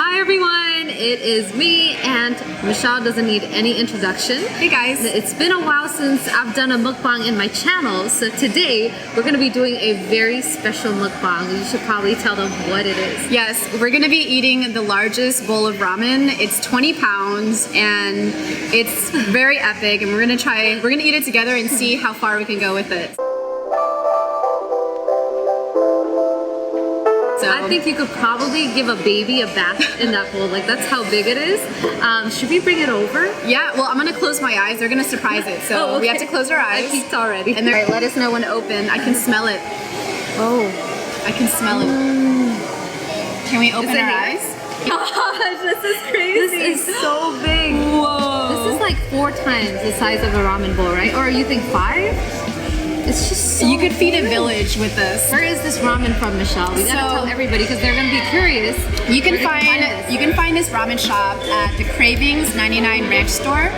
Hi everyone, it is me, and Michelle doesn't need any introduction. Hey guys. It's been a while since I've done a mukbang in my channel, so today we're going to be doing a very special mukbang. You should probably tell them what it is. Yes, we're going to be eating the largest bowl of ramen. It's 20 pounds and it's very epic, and we're going to eat it together and see how far we can go with it. So, I think you could probably give a baby a bath in that bowl. Like, that's how big it is. Should we bring it over? Yeah, well, I'm gonna close my eyes. They're gonna surprise it. So okay. We have to close our eyes. I peeked already. And they're, let us know when to open. I can smell it. Oh. I can smell it. Can we open our eyes? Gosh, this is crazy. This is so big. Whoa. This is like 4 times the size of a ramen bowl, right? Or you think 5? It's just so you could feed a village with this. Where is this ramen from, Michelle? We gotta tell everybody because they're gonna be curious. You can find this ramen shop at the Cravings 99 Ranch store.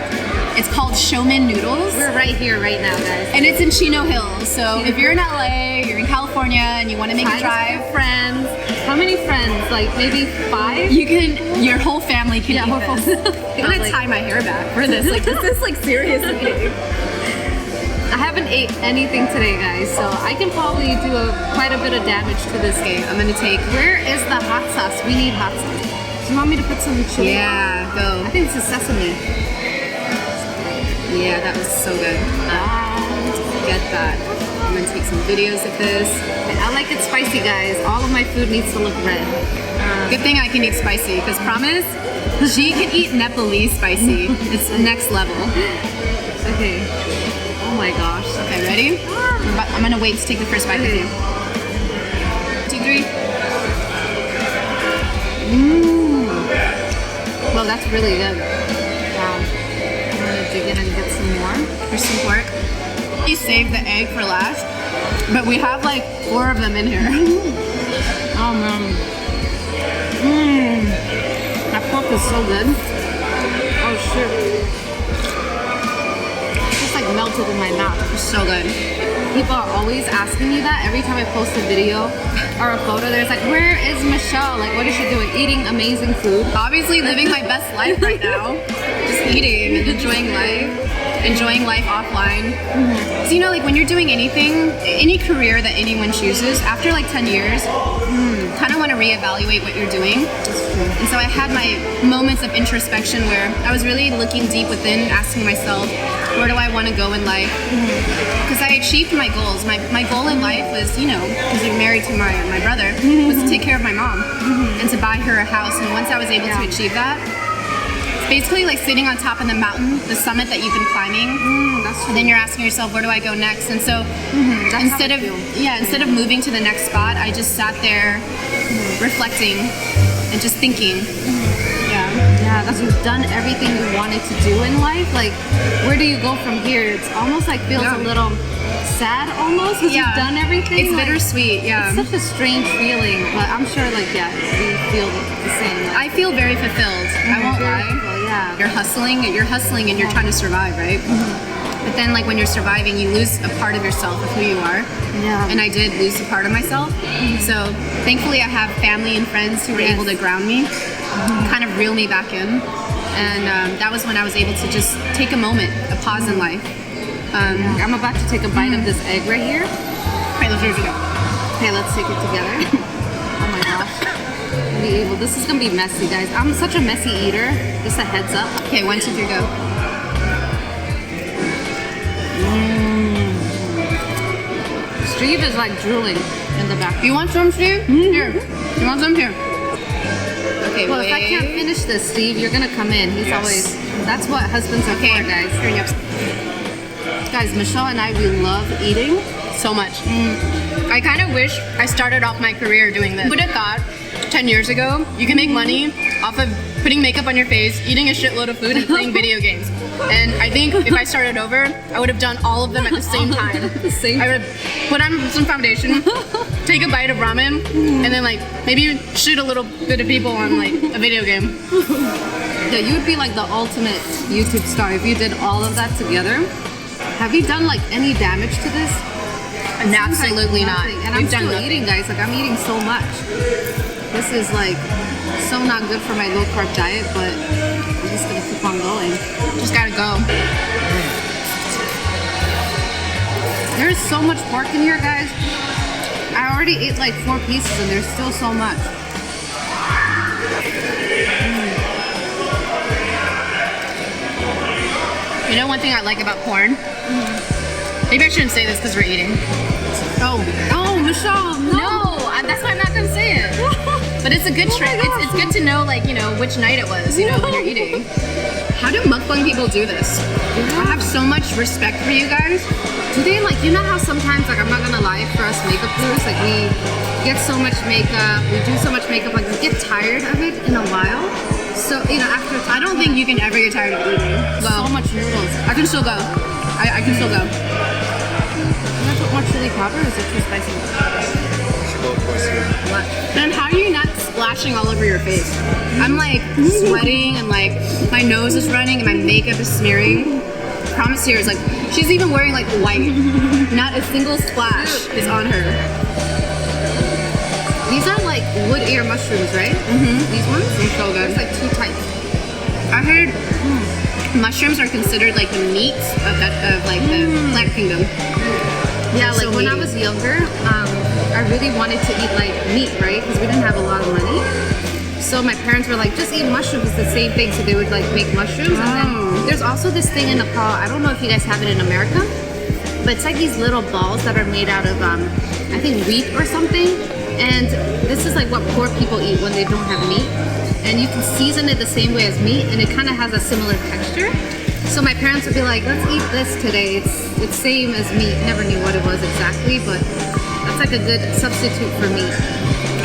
It's called Shominoods. We're right here right now, guys. And it's in Chino Hills. So if you're in LA, you're in California, and you want to make a drive. Friends. How many friends? Like maybe 5? You can. Your whole family can eat this. I'm gonna tie my hair back for this. Like this is like serious eating. I haven't ate anything today, guys, so I can probably do quite a bit of damage to this game. I'm gonna take. Where is the hot sauce? We need hot sauce. Do you want me to put some chili? Yeah, go. I think this is sesame. Yeah, that was so good. Get that. I'm gonna take some videos of this. I like it spicy, guys. All of my food needs to look red. Good thing I can eat spicy, because promise, she can eat Nepalese spicy. It's next level. Okay. Oh my gosh. Okay, ready? I'm gonna wait to take the first bite with you. 2, 3. Well, that's really good. Wow. I'm gonna dig in and get some more. Here's some pork. You saved the egg for last, but we have like 4 of them in here. Oh man. That pork is so good. Oh shit. Melted in my mouth. It's so good. People are always asking me that every time I post a video or a photo. There's like, where is Michelle? Like, what is she doing? Eating amazing food. Obviously living my best life right now. Just eating and enjoying life offline. So you know, like when you're doing anything, any career that anyone chooses, after like 10 years, kind of want to reevaluate what you're doing. And so I had my moments of introspection where I was really looking deep within, asking myself, where do I want to go in life? Because I achieved my goals. My goal in life was, you know, because I'm married to my brother, was to take care of my mom and to buy her a house. And once I was able to achieve that, it's basically like sitting on top of the mountain, the summit that you've been climbing. And then you're asking yourself, where do I go next? And so instead of moving to the next spot, I just sat there reflecting and just thinking. Yeah, that's you've done everything you wanted to do in life. Like, where do you go from here? It's almost like feels a little sad almost because you've done everything. It's bittersweet, yeah. It's such a strange feeling, but I'm sure like, you feel the same. I feel very fulfilled. I won't lie. Well, yeah. You're hustling and you're trying to survive, right? But then like when you're surviving, you lose a part of yourself of who you are. Yeah. And I did lose a part of myself. So thankfully I have family and friends who were able to ground me, kind of reel me back in. And that was when I was able to just take a moment, a pause in life. I'm about to take a bite of this egg right here. Okay, let's do it. Okay, let's take it together. Oh my gosh. This is gonna be messy, guys. I'm such a messy eater. Just a heads up. Okay, 1, 2, 3, go. Steve is like drooling in the back. You want some, Steve? Here. You want some? Here. Okay, well, if I can't finish this, Steve, you're gonna come in. He's always. That's what husbands are for, guys. Guys, Michelle and I, we love eating so much. I kind of wish I started off my career doing this. Who would have thought 10 years ago you can make money off of putting makeup on your face, eating a shitload of food, and playing video games? And I think if I started over, I would have done all of them at the same time. I would have put on some foundation, take a bite of ramen, and then like maybe shoot a little bit of people on like a video game. Yeah, you would be like the ultimate YouTube star if you did all of that together. Have you done like any damage to this? Absolutely not. And I'm still eating, guys. Like I'm eating so much. This is like so not good for my low carb diet, but I'm just gonna keep on going. Just gotta go. There's so much pork in here, guys. I already ate like 4 pieces and there's still so much. You know one thing I like about porn? Maybe I shouldn't say this because we're eating. Oh, Michelle, no. That's why I'm not gonna say it. But it's a good trick. It's good to know, like, you know, which night it was, you know, when you're eating. How do mukbang people do this? I have so much respect for you guys. Do they, like, you know how sometimes, like, I'm not gonna lie, for us makeup crews, like, we get so much makeup, we do so much makeup, like, we get tired of it in a while. So, you know, after I don't think you can ever get tired of eating. so much noodles. I can still go. I can still go. Can I put more chili powder or is it too spicy? Then how are you not splashing all over your face? I'm like sweating and like my nose is running and my makeup is smearing. Promise here is like, she's even wearing like white. Not a single splash is on her. These are like wood ear mushrooms, right? These ones? They're so good. It's like 2 types. I heard mushrooms are considered like the meat of like the plant kingdom. Yeah, like So when I meaty. was younger, I really wanted to eat like meat, right? Because we didn't have a lot of money. So my parents were like, just eat mushrooms, it's the same thing. So they would like make mushrooms. And then there's also this thing in Nepal, I don't know if you guys have it in America, but it's like these little balls that are made out of, I think wheat or something. And this is like what poor people eat when they don't have meat. And you can season it the same way as meat, and it kind of has a similar texture. So my parents would be like, let's eat this today. It's same as meat. Never knew what it was exactly, but that's like a good substitute for meat.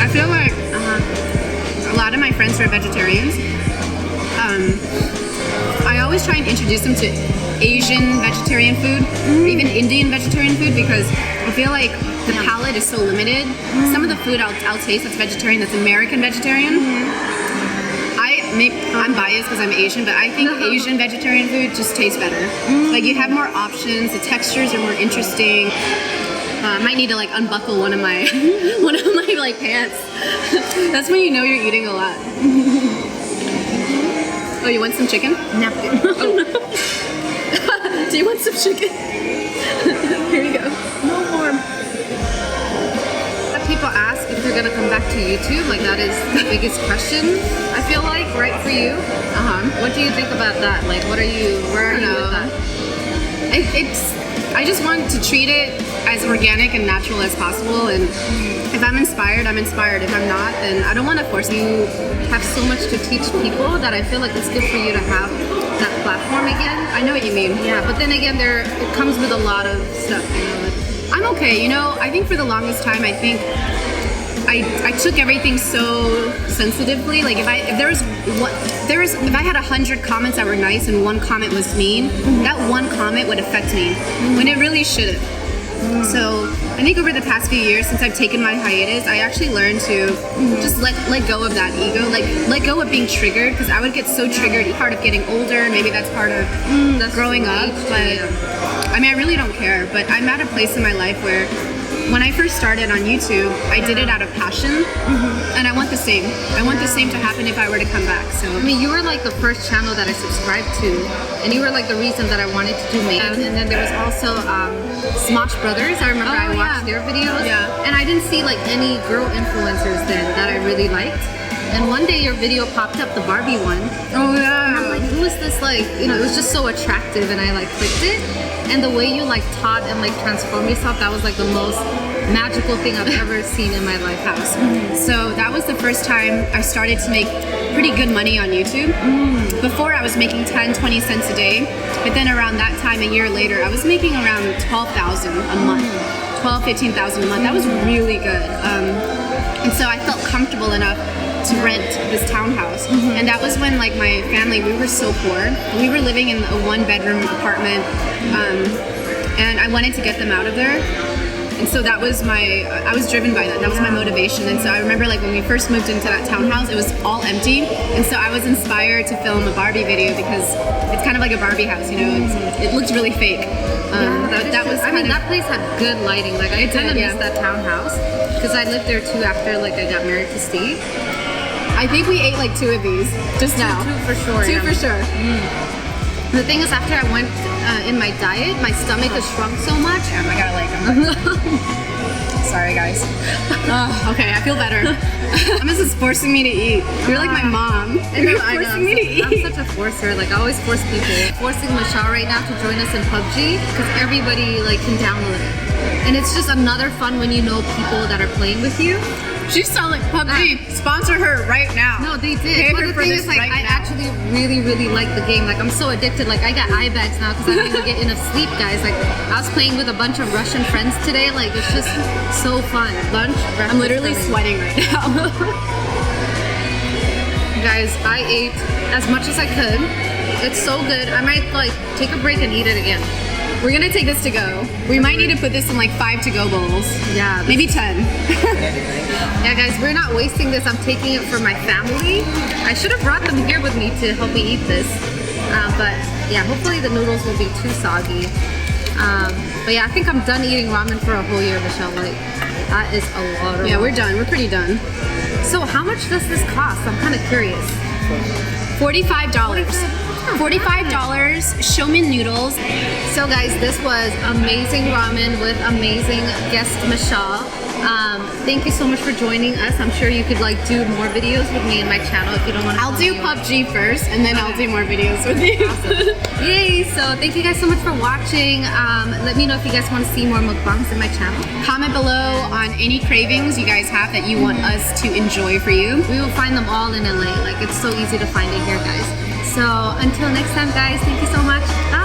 I feel like a lot of my friends who are vegetarians, I always try and introduce them to Asian vegetarian food, or even Indian vegetarian food, because I feel like the palate is so limited. Some of the food I'll taste that's vegetarian, that's American vegetarian. I'm biased because I'm Asian, but I think Asian vegetarian food just tastes better. Like you have more options, the textures are more interesting. I might need to like unbuckle one of my like pants. That's when you know you're eating a lot. Oh, you want some chicken? Napkin. Do you want some chicken? Here you go. No more. People ask if they're gonna come back to YouTube. Like that is the biggest question. I feel like, right, for you. What do you think about that? Like, where are you with that? I just want to treat it as organic and natural as possible. And if I'm inspired, I'm inspired. If I'm not, then I don't want to force You have so much to teach people that I feel like it's good for you to have that platform again. I know what you mean. Yeah, but then again, it comes with a lot of stuff, you know. I'm okay, you know, I think for the longest time, I think I took everything so sensitively. Like if I had 100 comments that were nice and 1 comment was mean, that 1 comment would affect me when it really shouldn't. So I think over the past few years, since I've taken my hiatus, I actually learned to just let go of that ego, like let go of being triggered, because I would get so triggered. Part of getting older, maybe that's part of growing up, but I mean, I really don't care. But I'm at a place in my life where when I first started on YouTube, I did it out of passion, and I want the same. I want the same to happen if I were to come back. So I mean, you were like the first channel that I subscribed to, and you were like the reason that I wanted to do makeup. And then there was also Smosh Brothers. I remember I watched their videos, and I didn't see like any girl influencers then that I really liked. And one day your video popped up, the Barbie one. Oh yeah. And I'm like, who is this? Like, you know, it was just so attractive, and I like clicked it. And the way you like taught and like transformed yourself, that was like the most magical thing I've ever seen in my life. So that was the first time I started to make pretty good money on YouTube. Before I was making 10-20 cents a day, but then around that time, a year later, I was making around 12,000 a month, 15,000 a month. That was really good. And so I felt comfortable enough to rent this townhouse. And that was when like my family, we were so poor. We were living in a 1-bedroom apartment, and I wanted to get them out of there. And so that was I was driven by that. That was my motivation. And so I remember like when we first moved into that townhouse, it was all empty. And so I was inspired to film a Barbie video because it's kind of like a Barbie house, you know, it looked really fake. That was that place had good lighting. Like I kind of missed that townhouse because I lived there too after like I got married to Steve. I think we ate like 2 of these just now. Two for sure. 2 yeah. for sure. The thing is, after I went in my diet, my stomach has shrunk so much. Damn, I gotta like them. Sorry, guys. Okay, I feel better. This is forcing me to eat. You're like my mom. You're forcing me to eat. I'm such a forcer. Like, I always force people. Forcing Michelle right now to join us in PUBG because everybody like can download it. And it's just another fun when you know people that are playing with you. She's selling PUBG. Sponsor her right now. No, they did. Pay But her the for thing this is, like, right I now. actually really like the game. Like, I'm so addicted. Like, I got eye bags now because I don't even get enough sleep, guys. Like, I was playing with a bunch of Russian friends today. Like, it's just so fun. Lunch, breakfast, I'm literally everything. sweating right now. Guys, I ate as much as I could. It's so good. I might like take a break and eat it again. We're gonna take this to go. We might need to put this in like 5 to-go bowls. Yeah. Maybe 10. Yeah, guys, we're not wasting this. I'm taking it for my family. I should have brought them here with me to help me eat this. But yeah, hopefully the noodles will be too soggy. But yeah, I think I'm done eating ramen for a whole year, Michelle. Like, that is a lot of Yeah, ramen. we're done. We're pretty done. So how much does this cost? I'm kind of curious. $45. $45 Shomi noodles. So guys, this was amazing ramen with amazing guest Michelle. Thank you so much for joining us. I'm sure you could like do more videos with me in my channel if you don't want to. I'll do PUBG first, and then I'll do more videos with you. Yay! So thank you guys so much for watching. Let me know if you guys want to see more mukbangs in my channel. Comment below on any cravings you guys have that you want us to enjoy for you. We will find them all in LA. Like, it's so easy to find it here, guys. So until next time, guys, thank you so much. Bye!